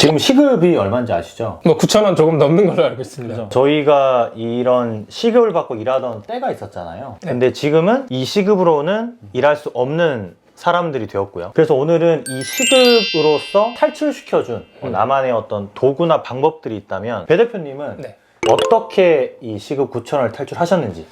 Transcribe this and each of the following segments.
지금 시급이 얼마인지 아시죠? 뭐 9,000원 조금 넘는 걸로 알고 있습니다. 그죠? 저희가 이런 시급을 받고 일하던 때가 있었잖아요. 근데 지금은 이 시급으로는 일할 수 없는 사람들이 되었고요. 그래서 오늘은 이 시급으로서 탈출시켜준 나만의 어떤 도구나 방법들이 있다면 배 대표님은 네. 어떻게 이 시급 9,000원을 탈출하셨는지.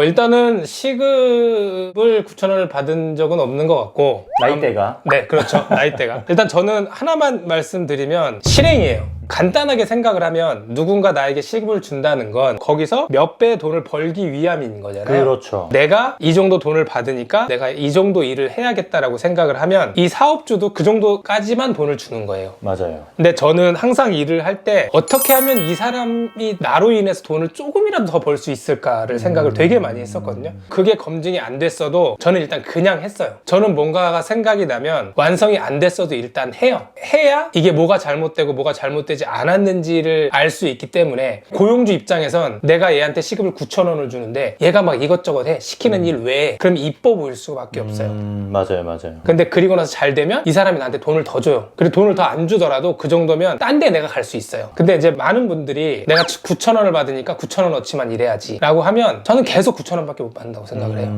일단은 시급을 9,000원을 받은 적은 없는 것 같고 나이대가. 네, 그렇죠. 나이대가. 일단 저는 하나만 말씀드리면 실행이에요. 간단하게 생각을 하면 누군가 나에게 시급을 준다는 건 거기서 몇 배의 돈을 벌기 위함인 거잖아요. 그렇죠. 내가 이 정도 돈을 받으니까 내가 이 정도 일을 해야겠다라고 생각을 하면 이 사업주도 그 정도까지만 돈을 주는 거예요. 맞아요. 근데 저는 항상 일을 할 때 어떻게 하면 이 사람이 나로 인해서 돈을 조금이라도 더 벌 수 있을까를 생각을 되게 많이 했었거든요. 그게 검증이 안 됐어도 저는 일단 그냥 했어요. 저는 뭔가가 생각이 나면 완성이 안 됐어도 일단 해요. 해야 이게 뭐가 잘못되고 뭐가 잘못되지 않았는지를 알 수 있기 때문에 고용주 입장에선 내가 얘한테 시급을 9,000원을 주는데 얘가 막 이것저것 해. 시키는 일 외에 그럼 이뻐 보일 수밖에 없어요. 맞아요, 맞아요. 근데 그리고 나서 잘 되면 이 사람이 나한테 돈을 더 줘요. 그리고 돈을 더 안 주더라도 그 정도면 딴 데 내가 갈 수 있어요. 근데 이제 많은 분들이 내가 9,000원을 받으니까 9,000원어치만 일해야지 라고 하면 저는 계속 9,000원밖에 못 받는다고 생각을 해요.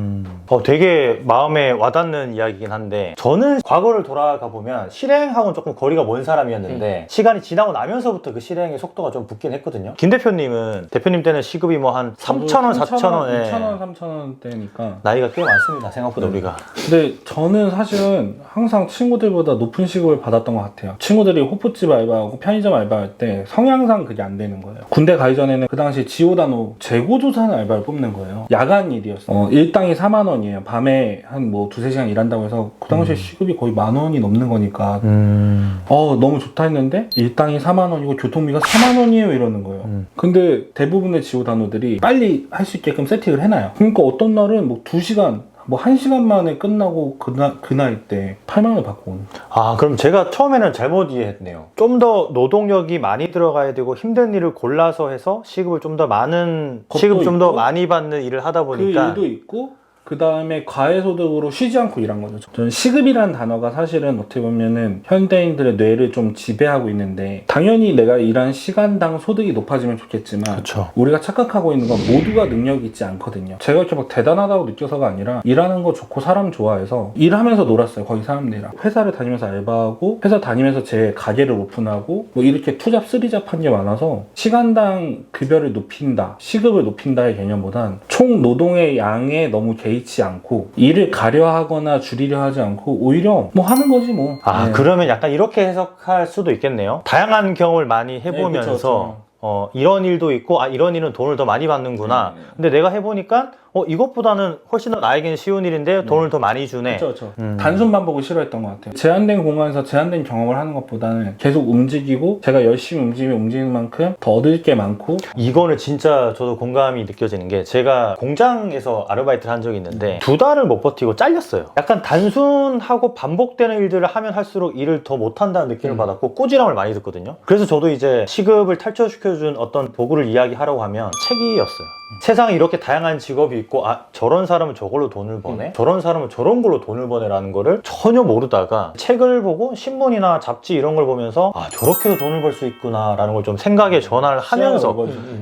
되게 마음에 와닿는 이야기긴 한데 저는 과거를 돌아가 보면 실행하고는 조금 거리가 먼 사람이었는데 시간이 지나고 나면서부터 그 실행의 속도가 좀 붙긴 했거든요. 김 대표님은 대표님 때는 시급이 뭐 한 3,000원, 4,000원 2,000원, 3,000원 대니까. 나이가 꽤 많습니다. 생각보다 우리가. 근데 저는 사실은 항상 친구들보다 높은 시급을 받았던 것 같아요. 친구들이 호프집 알바하고 편의점 알바할 때 성향상 그게 안 되는 거예요. 군대 가기 전에는 그 당시 지오다노 재고조사하는 알바를 뽑는 거예요. 야간 일이었어요. 일당이 4만 원이에요. 밤에 한 뭐 2-3시간 일한다고 해서 그 당시에 시급이 거의 10,000원이 넘는 거니까 너무 좋다 했는데 일당이 4만 원이고 교통비가 4만 원이에요 이러는 거예요. 근데 대부분의 지오다노들이 빨리 할 수 있게끔 세팅을 해놔요. 그러니까 어떤 날은 뭐 2시간 뭐 1시간 만에 끝나고 그 나이 때 8만 원 받고 오는. 그럼 제가 처음에는 잘못 이해했네요. 좀 더 노동력이 많이 들어가야 되고 힘든 일을 골라서 해서 시급을 좀 더 많은 시급 좀 더 많이 받는 일을 하다 보니까 그 일도 있고 그 다음에 과외소득으로 쉬지 않고 일한 거죠. 저는 시급이라는 단어가 사실은 어떻게 보면은 현대인들의 뇌를 좀 지배하고 있는데 당연히 내가 일한 시간당 소득이 높아지면 좋겠지만 그쵸. 우리가 착각하고 있는 건 모두가 능력이 있지 않거든요. 제가 이렇게 막 대단하다고 느껴서가 아니라 일하는 거 좋고 사람 좋아해서 일하면서 놀았어요. 거기 사람들이랑. 회사를 다니면서 알바하고 회사 다니면서 제 가게를 오픈하고 뭐 이렇게 투잡 쓰리잡 한 게 많아서 시간당 급여를 높인다, 시급을 높인다의 개념보단 총 노동의 양에 너무 개의치 않고 일을 가려하거나 줄이려 하지 않고 오히려 뭐 하는 거지 뭐. 네. 그러면 약간 이렇게 해석할 수도 있겠네요. 다양한 경험을 많이 해보면서 네, 그쵸. 이런 일도 있고 이런 일은 돈을 더 많이 받는구나. 근데 내가 해보니까 이것보다는 훨씬 더 나에게는 쉬운 일인데 돈을 더 많이 주네. 그렇죠. 단순 반복을 싫어했던 것 같아요. 제한된 공간에서 제한된 경험을 하는 것보다는 계속 움직이고 제가 열심히 움직이는 만큼 더 얻을 게 많고. 이거는 진짜 저도 공감이 느껴지는 게 제가 공장에서 아르바이트를 한 적이 있는데 2달을 못 버티고 잘렸어요. 약간 단순하고 반복되는 일들을 하면 할수록 일을 더 못한다는 느낌을 받았고 꾸지람을 많이 듣거든요. 그래서 저도 이제 시급을 탈출시켜준 어떤 도구를 이야기하라고 하면 책이었어요. 세상에 이렇게 다양한 직업이 있고 저런 사람은 저걸로 돈을 버네? 저런 사람은 저런 걸로 돈을 버네라는 거를 전혀 모르다가 책을 보고 신문이나 잡지 이런 걸 보면서 저렇게도 돈을 벌 수 있구나 라는 걸 좀 생각의 전환을 하면서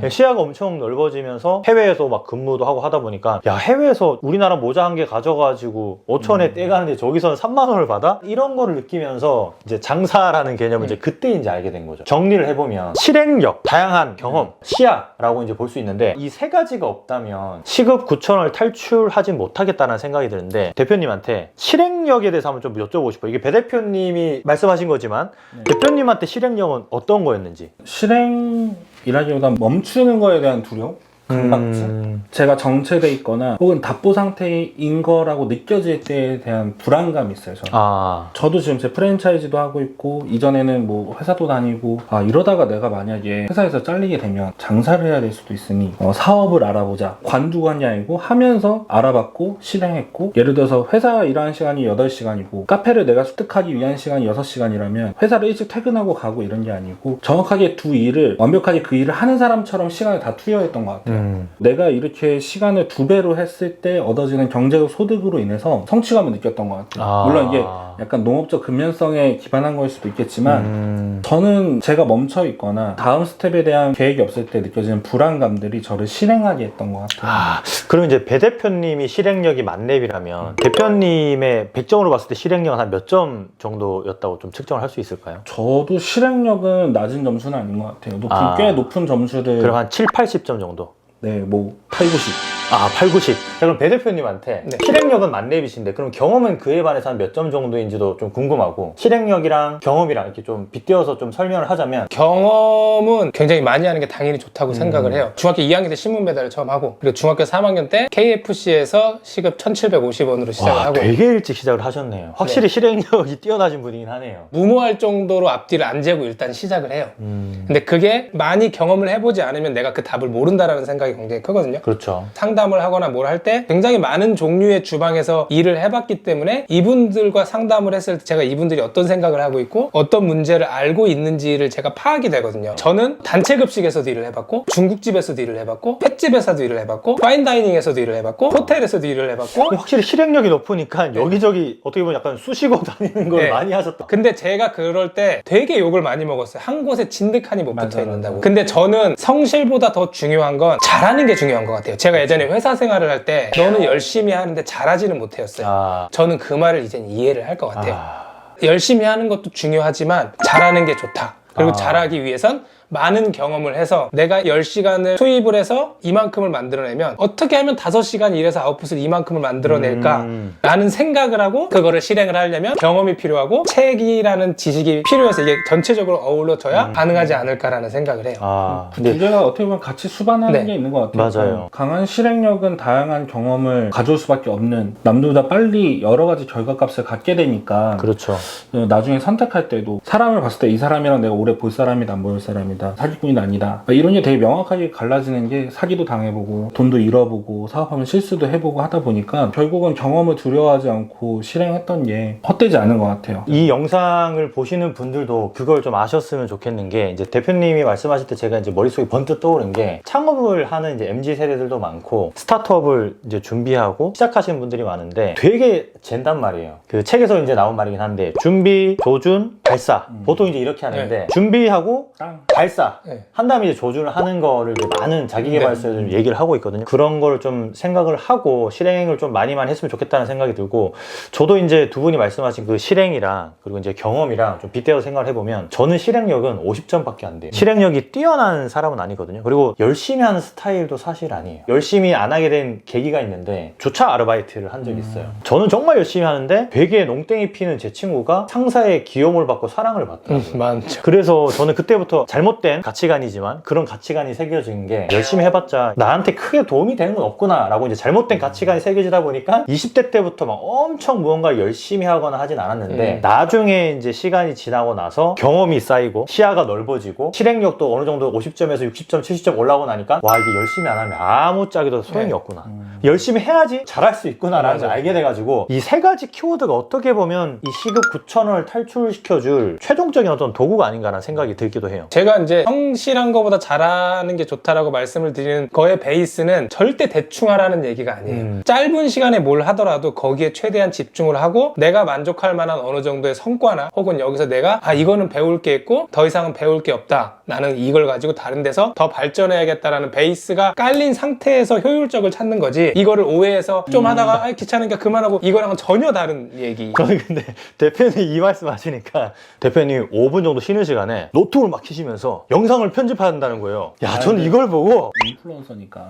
시야가 엄청 넓어지면서 해외에서 막 근무도 하고 하다 보니까 해외에서 우리나라 모자 한 개 가져가지고 5천에 떼가는데 저기서는 3만 원을 받아? 이런 거를 느끼면서 이제 장사라는 개념을 이제 그때 이제 알게 된 거죠. 정리를 해보면 실행력, 다양한 경험, 시야라고 이제 볼 수 있는데 이 세 가지가 없다면 시급 9,000원을 탈출하진 못하겠다는 생각이 드는데 대표님한테 실행력에 대해서 한번 좀 여쭤보고 싶어요. 이게 배 대표님이 말씀하신 거지만 대표님한테 실행력은 어떤 거였는지. 실행이라기보다 멈추는 거에 대한 두려움? 강박증? 제가 정체돼 있거나 혹은 답보 상태인 거라고 느껴질 때에 대한 불안감이 있어요. 저는. 저도 지금 제 프랜차이즈도 하고 있고 이전에는 뭐 회사도 다니고 이러다가 내가 만약에 회사에서 잘리게 되면 장사를 해야 될 수도 있으니 사업을 알아보자. 관두관이 하면서 알아봤고 실행했고 예를 들어서 회사 일하는 시간이 8시간이고 카페를 내가 습득하기 위한 시간이 6시간이라면 회사를 일찍 퇴근하고 가고 이런 게 아니고 정확하게 두 일을 완벽하게 그 일을 하는 사람처럼 시간을 다 투여했던 것 같아요. 내가 이렇게 시간을 2배로 했을 때 얻어지는 경제적 소득으로 인해서 성취감을 느꼈던 것 같아요. 물론 이게 약간 농업적 근면성에 기반한 거일 수도 있겠지만 저는 제가 멈춰 있거나 다음 스텝에 대한 계획이 없을 때 느껴지는 불안감들이 저를 실행하게 했던 것 같아요. 그럼 이제 배 대표님이 실행력이 만렙이라면 대표님의 100점으로 봤을 때 실행력은 한 몇 점 정도였다고 좀 측정을 할 수 있을까요? 저도 실행력은 낮은 점수는 아닌 것 같아요. 꽤 높은 점수를. 그럼 한 7, 80점 정도? 네, 뭐 8, 90. 8, 90. 자, 그럼 배 대표님한테 네. 실행력은 만렙이신데 그럼 경험은 그에 반해서 한 몇 점 정도인지도 좀 궁금하고 실행력이랑 경험이랑 이렇게 좀 빗대어서 좀 설명을 하자면 경험은 굉장히 많이 하는 게 당연히 좋다고 생각을 해요. 중학교 2학년 때 신문 배달을 처음 하고 그리고 중학교 3학년 때 KFC에서 시급 1,750원으로 시작을 하고 되게 일찍 시작을 하셨네요. 확실히 실행력이 뛰어나신 분이긴 하네요. 무모할 정도로 앞뒤를 안 재고 일단 시작을 해요. 근데 그게 많이 경험을 해보지 않으면 내가 그 답을 모른다라는 생각이 굉장히 크거든요. 그렇죠. 상담을 하거나 뭘 할 때 굉장히 많은 종류의 주방에서 일을 해봤기 때문에 이분들과 상담을 했을 때 제가 이분들이 어떤 생각을 하고 있고 어떤 문제를 알고 있는지를 제가 파악이 되거든요. 저는 단체급식에서도 일을 해봤고 중국집에서도 일을 해봤고 횟집에서도 일을 해봤고 파인다이닝에서도 일을 해봤고 호텔에서도 일을 해봤고 확실히 실행력이 높으니까 여기저기 어떻게 보면 약간 쑤시고 다니는 걸 네. 많이 하셨다. 근데 제가 그럴 때 되게 욕을 많이 먹었어요. 한 곳에 진득하니 못 맞아, 붙어 있는다고. 맞아. 근데 저는 성실보다 더 중요한 건 잘하는 게 중요한 것 같아요. 제가 예전에 회사 생활을 할 때 너는 열심히 하는데 잘하지는 못했어요. 저는 그 말을 이젠 이해를 할 것 같아요. 열심히 하는 것도 중요하지만 잘하는 게 좋다. 그리고 잘하기 위해선 많은 경험을 해서 내가 10시간을 투입을 해서 이만큼을 만들어내면 어떻게 하면 5시간 일해서 아웃풋을 이만큼을 만들어낼까 라는 생각을 하고 그거를 실행을 하려면 경험이 필요하고 책이라는 지식이 필요해서 이게 전체적으로 어우러져야 가능하지 않을까라는 생각을 해요. 두 개가 어떻게 보면 같이 수반하는 네. 게 있는 것 같아요. 맞아요. 강한 실행력은 다양한 경험을 가져올 수밖에 없는, 남들보다 빨리 여러 가지 결과값을 갖게 되니까 그렇죠. 나중에 선택할 때도 사람을 봤을 때 이 사람이랑 내가 오래 볼 사람이다 안 볼 사람이다, 사기꾼이 아니다, 이런 게 되게 명확하게 갈라지는 게, 사기도 당해보고 돈도 잃어보고 사업하면 실수도 해보고 하다 보니까 결국은 경험을 두려워하지 않고 실행했던 게 헛되지 않은 것 같아요. 이 영상을 보시는 분들도 그걸 좀 아셨으면 좋겠는 게, 이제 대표님이 말씀하실 때 제가 이제 머릿속에 번뜩 떠오른 게, 창업을 하는 이제 MZ 세대들도 많고 스타트업을 이제 준비하고 시작하시는 분들이 많은데 되게 잰단 말이에요. 그 책에서 이제 나온 말이긴 한데, 준비, 조준, 발사. 보통 이제 이렇게 하는데 준비하고 발사 한 다음에 이제 조준을 하는 거를 이제 많은 자기계발서에서 얘기를 하고 있거든요. 그런 걸 좀 생각을 하고 실행을 좀 많이 했으면 좋겠다는 생각이 들고, 저도 이제 두 분이 말씀하신 그 실행이랑 그리고 이제 경험이랑 좀 빗대어 생각을 해보면 저는 실행력은 50점밖에 안 돼요. 실행력이 뛰어난 사람은 아니거든요. 그리고 열심히 하는 스타일도 사실 아니에요. 열심히 안 하게 된 계기가 있는데, 주차 아르바이트를 한 적이 있어요. 저는 정말 열심히 하는데 되게 농땡이 피는 제 친구가 상사의 기용을 받고 사랑을 받더라고요. 많죠. 그래서 저는 그때부터 잘못된 가치관이지만 그런 가치관이 새겨진 게, 열심히 해봤자 나한테 크게 도움이 되는 건 없구나 라고 이제 잘못된 가치관이 새겨지다 보니까 20대 때부터 막 엄청 무언가를 열심히 하거나 하진 않았는데, 나중에 이제 시간이 지나고 나서 경험이 쌓이고 시야가 넓어지고 실행력도 어느 정도 50점에서 60점, 70점 올라오고 나니까, 와, 이게 열심히 안 하면 아무짝에도 소용이 없구나. 열심히 해야지 잘할 수 있구나 라는 걸 알게 돼가지고, 이 세 가지 키워드가 어떻게 보면 이 시급 9,000원을 탈출시켜줄 최종적인 어떤 도구가 아닌가라는 생각이 들기도 해요. 제가 이제 성실한 것보다 잘하는 게 좋다라고 말씀을 드리는 거의 베이스는 절대 대충 하라는 얘기가 아니에요. 짧은 시간에 뭘 하더라도 거기에 최대한 집중을 하고 내가 만족할 만한 어느 정도의 성과나, 혹은 여기서 내가 이거는 배울 게 있고 더 이상은 배울 게 없다, 나는 이걸 가지고 다른 데서 더 발전해야겠다라는 베이스가 깔린 상태에서 효율적을 찾는 거지, 이거를 오해해서 좀 하다가 귀찮으니까 그만하고 이거랑은 전혀 다른 얘기. 저는 근데 대표님 이 말씀 하시니까, 대표님 5분 정도 쉬는 시간에 노트북을 막 켜시면서 영상을 편집한다는 거예요. 야, 저는 이걸 보고,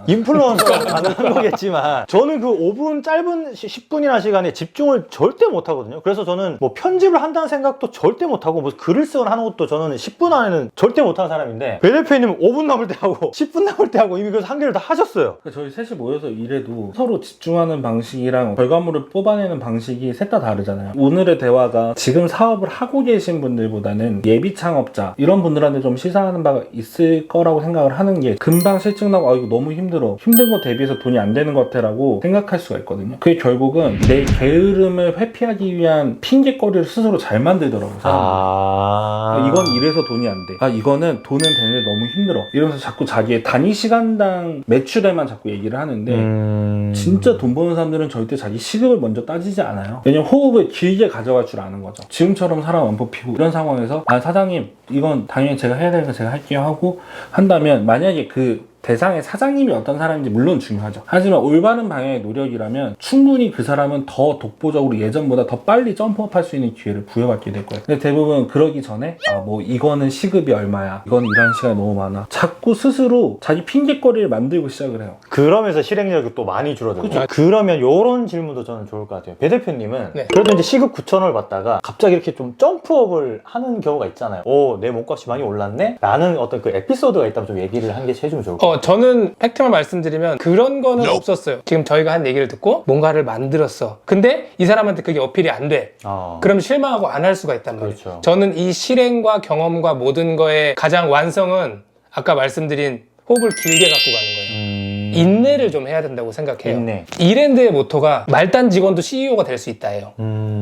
인플루언서가 가능한 거겠지만 저는 그 5분 짧은 10분이나 시간에 집중을 절대 못 하거든요. 그래서 저는 뭐 편집을 한다는 생각도 절대 못 하고, 뭐 글을 쓰거나 하는 것도 저는 10분 안에는 절대 못 하는 사람인데, 배 대표님은 5분 남을 때 하고 10분 남을 때 하고 이미 그래서 한 개를 다 하셨어요. 저희 셋이 모여서 일해도 서로 집중하는 방식이랑 결과물을 뽑아내는 방식이 셋 다 다르잖아요. 오늘의 대화가 지금 사업을 하고 계신 분들보다는 예비 창업자 이런 분들한테 좀 시선 시사하는 바가 있을 거라고 생각을 하는 게 금방 실증 나고 아 이거 너무 힘들어. 힘든 거 대비해서 돈이 안 되는 것 같아라고 생각할 수가 있거든요. 그게 결국은 내 게으름을 회피하기 위한 핑계거리를 스스로 잘 만들더라고요. 사람들이. 이건 이래서 돈이 안 돼. 아 이거는 돈은 되는데 너무 힘들어. 이러면서 자꾸 자기의 단위 시간당 매출에만 자꾸 얘기를 하는데 진짜 돈 버는 사람들은 절대 자기 시급을 먼저 따지지 않아요. 왜냐면 호흡을 길게 가져갈 줄 아는 거죠. 지금처럼 사람 안 뽑히고 이런 상황에서 아 사장님 이건 당연히 제가 해야 되니까 제가 할게요 하고 한다면 만약에 그 대상의 사장님이 어떤 사람인지 물론 중요하죠. 하지만 올바른 방향의 노력이라면 충분히 그 사람은 더 독보적으로 예전보다 더 빨리 점프업 할 수 있는 기회를 부여받게 될 거예요. 근데 대부분 그러기 전에 아 뭐 이거는 시급이 얼마야, 이건 일하는 시간이 너무 많아, 자꾸 스스로 자기 핑계거리를 만들고 시작을 해요. 그러면서 실행력이 또 많이 줄어들고. 그쵸. 그러면 요런 질문도 저는 좋을 것 같아요. 배 대표님은 네. 그래도 이제 시급 9,000원을 받다가 갑자기 이렇게 좀 점프업을 하는 경우가 있잖아요. 오, 내 몸값이 많이 올랐네? 라는 어떤 그 에피소드가 있다면 좀 얘기를 한 개씩 해주면 좋을 것 같아요. 저는 팩트만 말씀드리면 그런 거는 없었어요. 지금 저희가 한 얘기를 듣고 뭔가를 만들었어. 근데 이 사람한테 그게 어필이 안 돼. 그럼 실망하고 안 할 수가 있단 말이에요. 그렇죠. 저는 이 실행과 경험과 모든 거의 가장 완성은 아까 말씀드린 호흡을 길게 갖고 가는 거예요. 인내를 좀 해야 된다고 생각해요. 인내. 이랜드의 모토가 말단 직원도 CEO가 될 수 있다예요.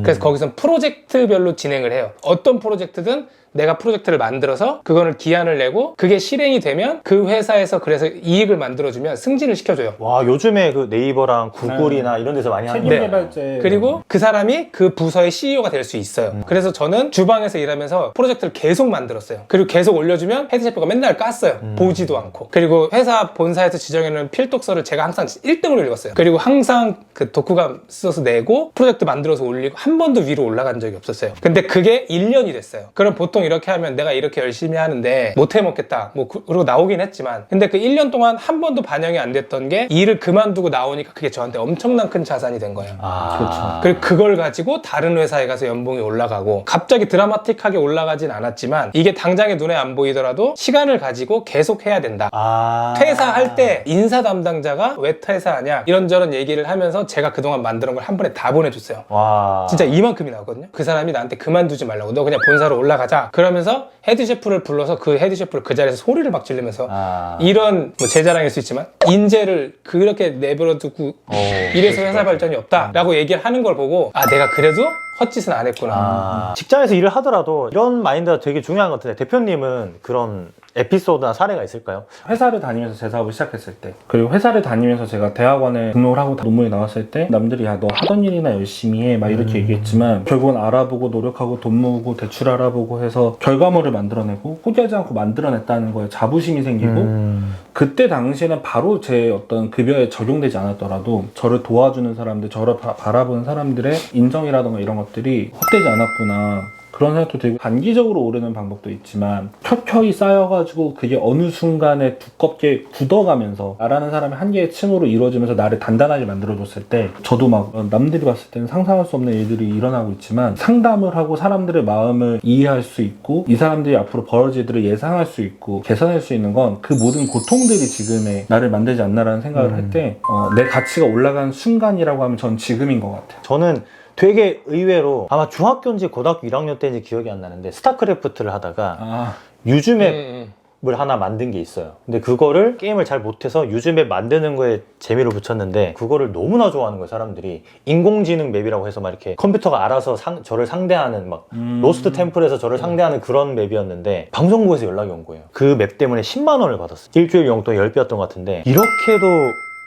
그래서 거기서 프로젝트별로 진행을 해요. 어떤 프로젝트든 내가 프로젝트를 만들어서 그거를 기한을 내고 그게 실행이 되면 그 회사에서 그래서 이익을 만들어주면 승진을 시켜줘요. 와, 요즘에 그 네이버랑 구글이나 이런 데서 많이 하는 책임 거예요. 개발제. 그리고 그 사람이 그 부서의 CEO가 될 수 있어요. 그래서 저는 주방에서 일하면서 프로젝트를 계속 만들었어요. 그리고 계속 올려주면 헤드셰프가 맨날 깠어요. 보지도 않고. 그리고 회사 본사에서 지정해놓은 필독서를 제가 항상 1등으로 읽었어요. 그리고 항상 그 독후감 써서 내고 프로젝트 만들어서 올리고 한 번도 위로 올라간 적이 없었어요. 근데 그게 1년이 됐어요. 그럼 보통 이렇게 하면 내가 이렇게 열심히 하는데 못 해먹겠다. 뭐 그리고 나오긴 했지만 근데 그 1년 동안 한 번도 반영이 안 됐던 게 일을 그만두고 나오니까 그게 저한테 엄청난 큰 자산이 된 거예요. 그렇죠. 그리고 그걸 가지고 다른 회사에 가서 연봉이 올라가고 갑자기 드라마틱하게 올라가진 않았지만 이게 당장에 눈에 안 보이더라도 시간을 가지고 계속 해야 된다. 퇴사할 때 인사 담당자가 왜 퇴사하냐 이런저런 얘기를 하면서 제가 그동안 만들어 걸 한 번에 다 보내줬어요. 와. 진짜 이만큼이 나오거든요. 그 사람이 나한테 그만두지 말라고 너 그냥 본사로 올라가자 그러면서 헤드셰프를 불러서 그 헤드셰프를 그 자리에서 소리를 막 지르면서 이런 뭐 제 자랑일 수 있지만 인재를 그렇게 내버려두고 이래서 회사 발전이 없다라고 얘기를 하는 걸 보고 아 내가 그래도 헛짓은 안 했구나. 직장에서 일을 하더라도 이런 마인드가 되게 중요한 것 같은데 대표님은 그런 에피소드나 사례가 있을까요? 회사를 다니면서 제 사업을 시작했을 때 그리고 회사를 다니면서 제가 대학원에 등록을 하고 논문이 나왔을 때 남들이 야 너 하던 일이나 열심히 해 막 이렇게 얘기했지만 결국은 알아보고 노력하고 돈 모으고 대출 알아보고 해서 결과물을 만들어내고 포기하지 않고 만들어냈다는 거에 자부심이 생기고 그때 당시에는 바로 제 어떤 급여에 적용되지 않았더라도 저를 도와주는 사람들 저를 바라보는 사람들의 인정이라던가 이런 것들이 헛되지 않았구나 그런 생각도 들고 단기적으로 오르는 방법도 있지만 켜켜이 쌓여가지고 그게 어느 순간에 두껍게 굳어가면서 나라는 사람의 한 개의 층으로 이루어지면서 나를 단단하게 만들어줬을 때 저도 막 남들이 봤을 때는 상상할 수 없는 일들이 일어나고 있지만 상담을 하고 사람들의 마음을 이해할 수 있고 이 사람들이 앞으로 벌어질 일들을 예상할 수 있고 개선할 수 있는 건 그 모든 고통들이 지금의 나를 만들지 않나라는 생각을 할 때 내 가치가 올라간 순간이라고 하면 전 지금인 것 같아요. 저는 되게 의외로 아마 중학교인지 고등학교 1학년 때인지 기억이 안 나는데 스타크래프트를 하다가 유즈맵을 하나 만든 게 있어요. 근데 그거를 게임을 잘 못해서 유즈맵 만드는 거에 재미를 붙였는데 그거를 너무나 좋아하는 거예요. 사람들이 인공지능 맵이라고 해서 막 이렇게 컴퓨터가 알아서 저를 상대하는 막 로스트 템플에서 저를 상대하는 그런 맵이었는데 방송국에서 연락이 온 거예요. 그 맵 때문에 10만 원을 받았어요. 일주일 용돈 10배였던 것 같은데 이렇게도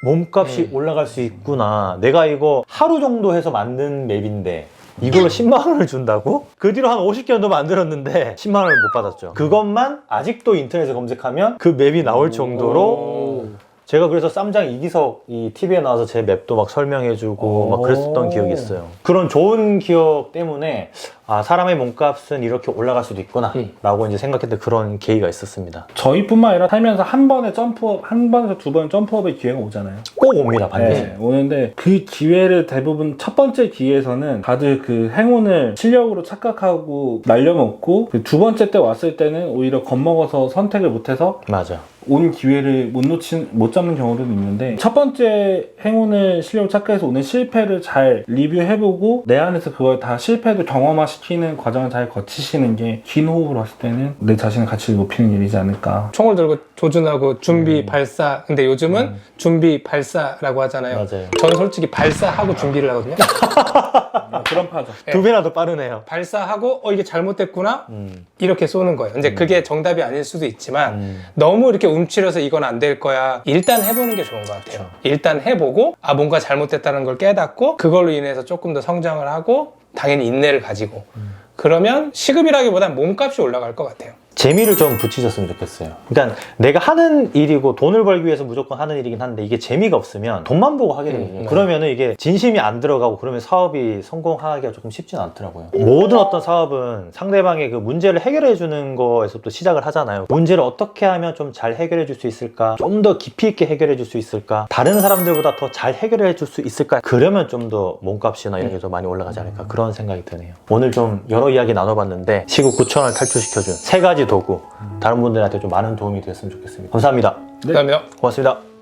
몸값이 올라갈 수 있구나. 내가 이거 하루 정도 해서 만든 맵인데 이걸로 10만 원을 준다고? 그 뒤로 한 50개 정도 만들었는데 10만 원을 못 받았죠. 그것만 아직도 인터넷에 검색하면 그 맵이 나올 정도로 제가 그래서 쌈장 이기석 이 TV에 나와서 제 맵도 막 설명해주고 막 그랬었던 기억이 있어요. 그런 좋은 기억 때문에 아 사람의 몸값은 이렇게 올라갈 수도 있구나 라고 이제 생각했던 그런 계기가 있었습니다. 저희뿐만 아니라 살면서 한 번에 점프업, 한 번에서 두 번 점프업의 기회가 오잖아요. 꼭 옵니다, 반드시. 네, 오는데 그 기회를 대부분 첫 번째 기회에서는 다들 그 행운을 실력으로 착각하고 날려먹고 그 두 번째 때 왔을 때는 오히려 겁먹어서 선택을 못해서 맞아. 온 기회를 못 잡는 경우도 있는데 첫 번째 행운을 실력으로 착각해서 오는 실패를 잘 리뷰해보고 내 안에서 그걸 다 실패도 경험하신 정화시키는 과정을 잘 거치시는 게 긴 호흡으로 했을 때는 내 자신의 가치를 높이는 일이지 않을까. 총을 들고 조준하고 준비 발사. 근데 요즘은 준비 발사라고 하잖아요. 맞아요. 저는 솔직히 발사하고 준비를 하거든요. 그런 파죠. 두 배나 더 빠르네요. 발사하고 이게 잘못됐구나 이렇게 쏘는 거예요. 근데 그게 정답이 아닐 수도 있지만 너무 이렇게 움츠려서 이건 안 될 거야. 일단 해보는 게 좋은 것 같아요. 일단 해보고 뭔가 잘못됐다는 걸 깨닫고 그걸로 인해서 조금 더 성장을 하고 당연히 인내를 가지고 그러면 시급이라기보단 몸값이 올라갈 것 같아요. 재미를 좀 붙이셨으면 좋겠어요. 그러니까 내가 하는 일이고 돈을 벌기 위해서 무조건 하는 일이긴 한데 이게 재미가 없으면 돈만 보고 하게 되거든요. 그러면은 이게 진심이 안 들어가고 그러면 사업이 성공하기가 조금 쉽지는 않더라고요. 모든 어떤 사업은 상대방의 그 문제를 해결해 주는 거에서부터 시작을 하잖아요. 문제를 어떻게 하면 좀 잘 해결해 줄 수 있을까? 좀 더 깊이 있게 해결해 줄 수 있을까? 다른 사람들보다 더 잘 해결해 줄 수 있을까? 그러면 좀 더 몸값이나 이런 게 더 많이 올라가지 않을까? 그런 생각이 드네요. 오늘 좀 여러 이야기 나눠봤는데 시급 9,000원을 탈출시켜준 3가지 도구 다른 분들한테 좀 많은 도움이 되었으면 좋겠습니다. 감사합니다. 네. 그다음에요. 고맙습니다.